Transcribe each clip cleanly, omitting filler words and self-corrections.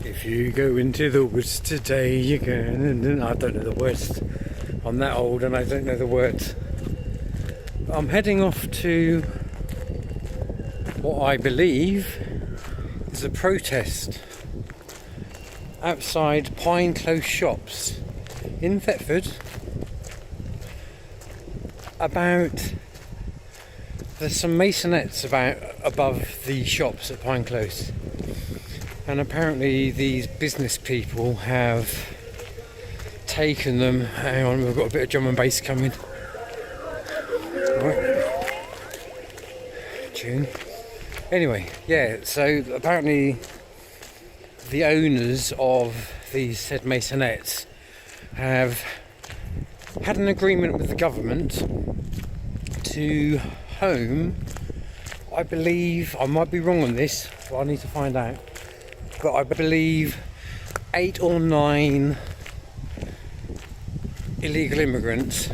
If you go into the woods today, you can. I don't know the words. I'm that old and I don't know the words. I'm heading off to what I believe is a protest outside Pine Close shops in Thetford about there's some masonettes above the shops at Pine Close, and apparently these business people have taken them. Hang on, we've got a bit of drum and bass coming. Right. Tune. Anyway, yeah, so apparently the owners of these said masonettes have had an agreement with the government to home, I believe, I might be wrong on this, but I need to find out, but I believe 8 or 9 illegal immigrants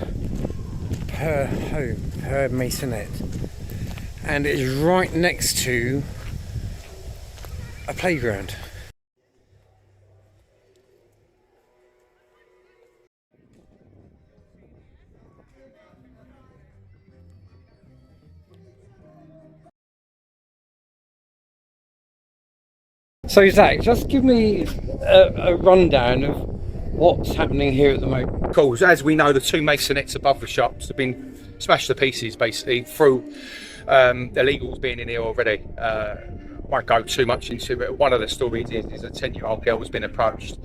per home, per masonette, and it is right next to a playground. So Zach, just give me a rundown of what's happening here at the moment. Cool. As we know, the 2 masonettes above the shops have been smashed to pieces basically through illegals being in here already. Won't go too much into it. One of the stories is a 10-year-old girl has been approached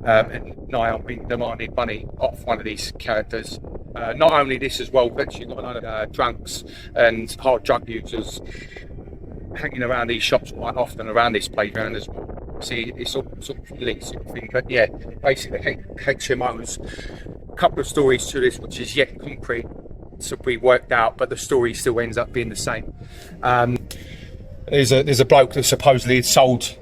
and nigh on being demanded money off one of these characters. Not only this as well, but you've got a lot of drunks and hard drug users hanging around these shops quite often around this playground as well. See, it's all sort of linked sort of thing. But yeah, basically HMOs. A couple of stories to this, which is yet concrete to be worked out, but the story still ends up being the same. There's a bloke that supposedly had sold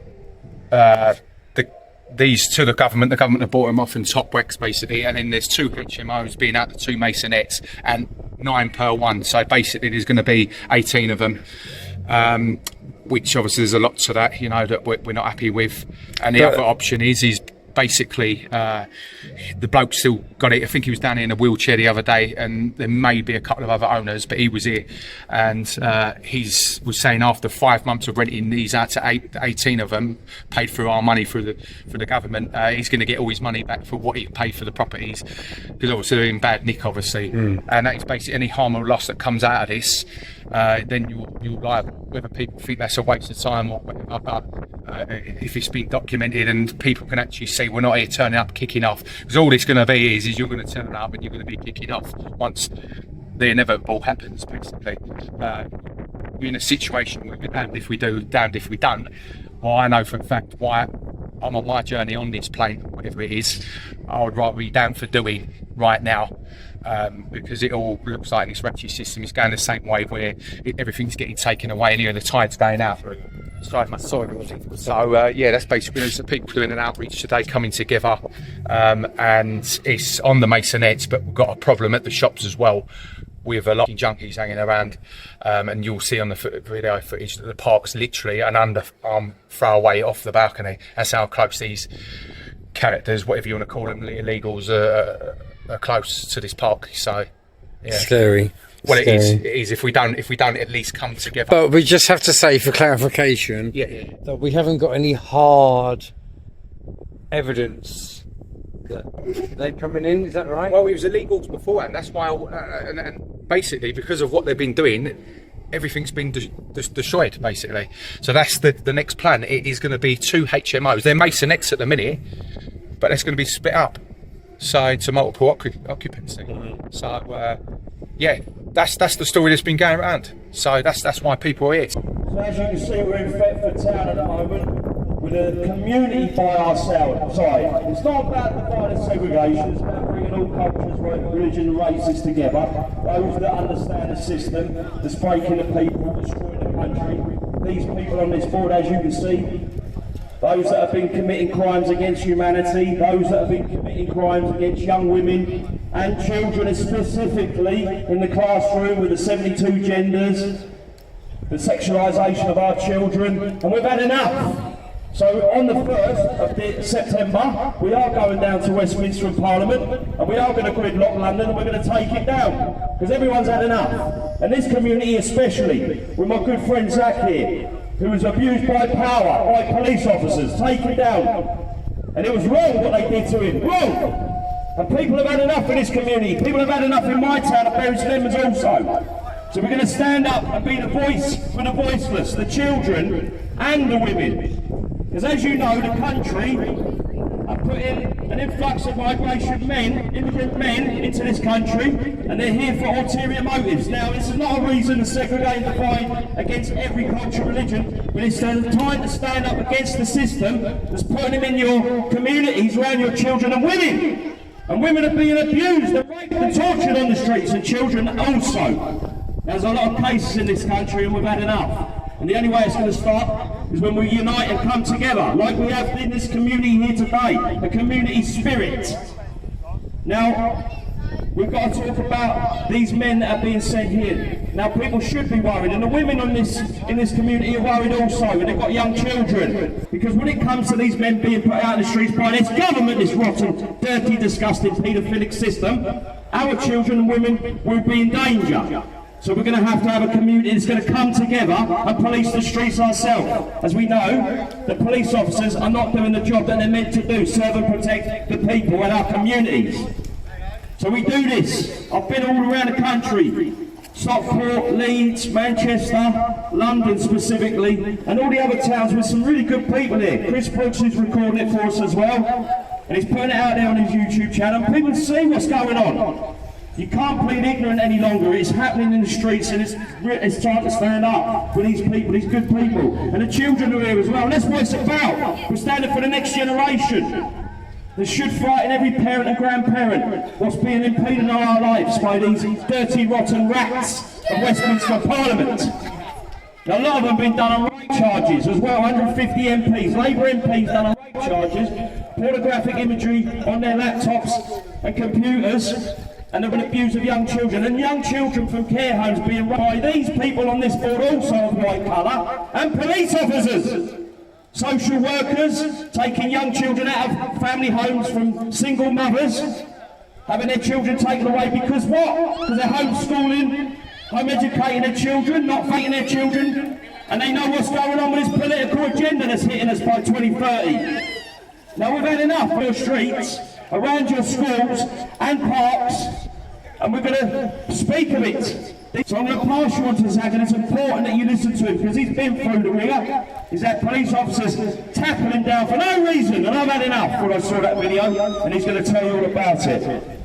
these to the government. The government have bought them off in top wrecks basically, and then there's 2 HMOs being out the 2 masonettes and 9 per one. So basically there's going to be 18 of them. Which obviously there's a lot to that, you know, that we're not happy with. And the other option is basically the bloke still got it. I think he was down here in a wheelchair the other day, and there may be a couple of other owners, but he was here, and he was saying after 5 months of renting these out to 18 of them, paid through our money through the government, he's going to get all his money back for what he paid for the properties, because obviously they're in bad nick, obviously, and that is basically any harm or loss that comes out of this. Then you're liable, whether people think that's a waste of time or whatever. But if it's been documented and people can actually see we're not here turning up kicking off, because all it's going to be is you're going to turn up and you're going to be kicking off once the inevitable happens basically. We're in a situation where we're damned if we do, damned if we don't. Well, I know for a fact why I'm on my journey on this plane, whatever it is, I would rather be down for doing right now. Because it all looks like this wretched system is going the same way, where everything's getting taken away and the tide's going out. So yeah, that's basically there's people doing an outreach today, coming together, and it's on the masonettes, but we've got a problem at the shops as well, with a lot of junkies hanging around, and you'll see on the video footage that the park's literally an underarm throw away off the balcony. That's how close these characters, whatever you want to call them, illegals, are close to this park. So yeah, Scary. Well, it is if we don't at least come together. But we just have to say, for clarification, that we haven't got any hard evidence that they're coming in. Is that right? Well, it was illegals beforehand. That's why, and basically because of what they've been doing, everything's been destroyed basically. So that's the next plan. It is going to be 2 HMOs. They're masonettes at the minute, but it's going to be split up, so it's a multiple occupancy. So yeah, that's the story that's been going around. So that's why people are here. So as you can see, we're in Thetford town at the moment, with a community by our side. It's not about divide and segregation, it's about bringing all cultures, religion and races together. Those that understand the system that's breaking the people, destroying the country. These people on this board, as you can see, those that have been committing crimes against humanity, those that have been committing crimes against young women and children, specifically in the classroom with the 72 genders, the sexualisation of our children, and we've had enough. So on the 1st of September, we are going down to Westminster and Parliament, and we are going to gridlock London, and we're going to take it down, because everyone's had enough. And this community especially, with my good friend Zach here, who was abused by power, by police officers, take it down. And it was wrong what they did to him, wrong! And people have had enough in this community, people have had enough in my town of Bury St Edmunds also. So we're going to stand up and be the voice for the voiceless, the children and the women. Because as you know, the country are putting an influx of migration men, immigrant men, into this country, and they're here for ulterior motives. Now, this is not a reason to segregate and divide against every culture, religion, but it's time to stand up against the system that's putting them in your communities, around your children and women. And women are being abused and raped and tortured on the streets, and children also. There's a lot of cases in this country, and we've had enough. And the only way it's going to stop is when we unite and come together, like we have in this community here today, a community spirit. Now, we've got to talk about these men that are being sent here. Now, people should be worried, and the women in this community are worried also, and they've got young children. Because when it comes to these men being put out in the streets by this government, this rotten, dirty, disgusting, paedophilic system, our children and women will be in danger. So we're going to have a community that's going to come together and police the streets ourselves. As we know, the police officers are not doing the job that they're meant to do, serve and protect the people and our communities. So we do this. I've been all around the country, Stockport, Leeds, Manchester, London specifically, and all the other towns with some really good people here. Kristofer Brooks is recording it for us as well, and he's putting it out there on his YouTube channel, and people see what's going on. You can't plead ignorant any longer. It's happening in the streets, and it's time to stand up for these people, these good people. And the children are here as well. And that's what it's about. We're standing for the next generation. That should frighten every parent and grandparent what's being impeded in our lives by these dirty, rotten rats of Westminster Parliament. Now, a lot of them have been done on rape charges as well. 150 MPs, Labour MPs done on rape charges, pornographic imagery on their laptops and computers, and of an abuse of young children, and young children from care homes being run by these people on this board, also of white colour, and police officers. Social workers taking young children out of family homes from single mothers, having their children taken away because what? Because they're homeschooling, home educating their children, not fighting their children, and they know what's going on with this political agenda that's hitting us by 2030. Now we've had enough of your streets, around your schools and parks, and we're going to speak of it. So I'm going to pass you on to Zach, and it's important that you listen to him, because he's been through the ringer. He's had police officers tackling him down for no reason, and I've had enough when I saw that video, and he's going to tell you all about it.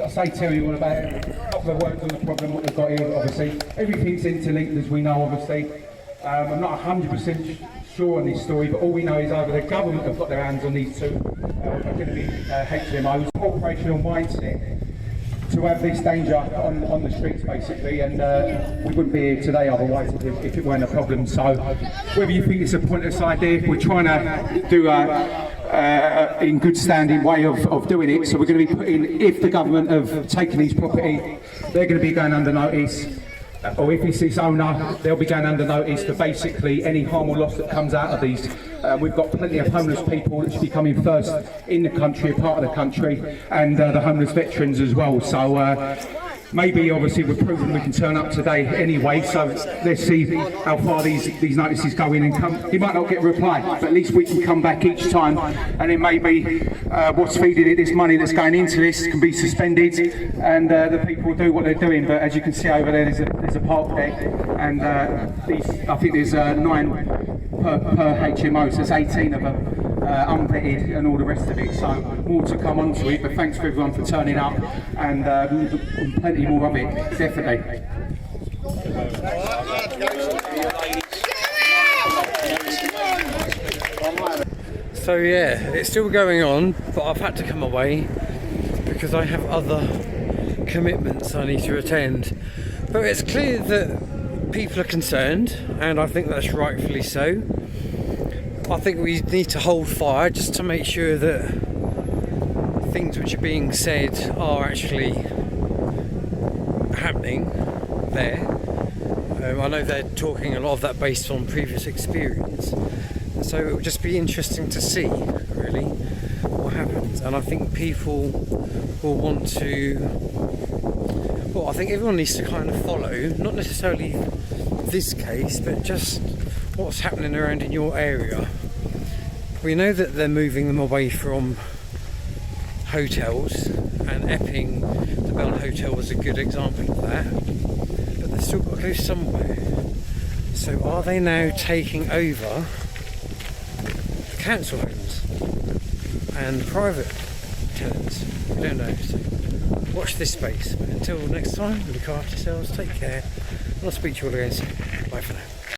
I say tell you all about it. The work on the problem, what we've got here, obviously. Everything's interlinked, as we know, obviously. I'm not 100% sure on this story, but all we know is either the government have got their hands on these two, are going to be HMOs, operational mindset to have this danger on the streets, basically, and we wouldn't be here today otherwise if it weren't a problem. So whether you think it's a pointless idea, we're trying to do in good standing way of doing it. So we're going to be putting, if the government have taken these property, they're going to be going under notice. Or if it's its owner, they'll be going under notice for basically any harm or loss that comes out of these. We've got plenty of homeless people that should be coming first in the country, a part of the country, and the homeless veterans as well. So maybe, obviously, we're proving we can turn up today anyway. So let's see how far these notices go in and come. You might not get a reply, but at least we can come back each time, and then maybe what's feeding it, this money that's going into this, can be suspended, and the people do what they're doing. But as you can see over there, there's a park there, and I think there's 9 per HMO, so there's 18 of them. Unvetted and all the rest of it, so more to come onto it, but thanks for everyone for turning up, and plenty more of it, definitely. So yeah, it's still going on, but I've had to come away because I have other commitments I need to attend. But it's clear that people are concerned, and I think that's rightfully so. I think we need to hold fire just to make sure that things which are being said are actually happening there. I know they're talking a lot of that based on previous experience, so it will just be interesting to see really what happens. And I think people will want to, well, I think everyone needs to kind of follow, not necessarily this case, but just what's happening around in your area. We know that they're moving them away from hotels, and Epping, the Bell Hotel was a good example of that, but they've still got to go somewhere. So are they now taking over council homes and private tenants? We don't know, so watch this space. But until next time, look after yourselves, take care, and I'll speak to you all again soon. Bye for now.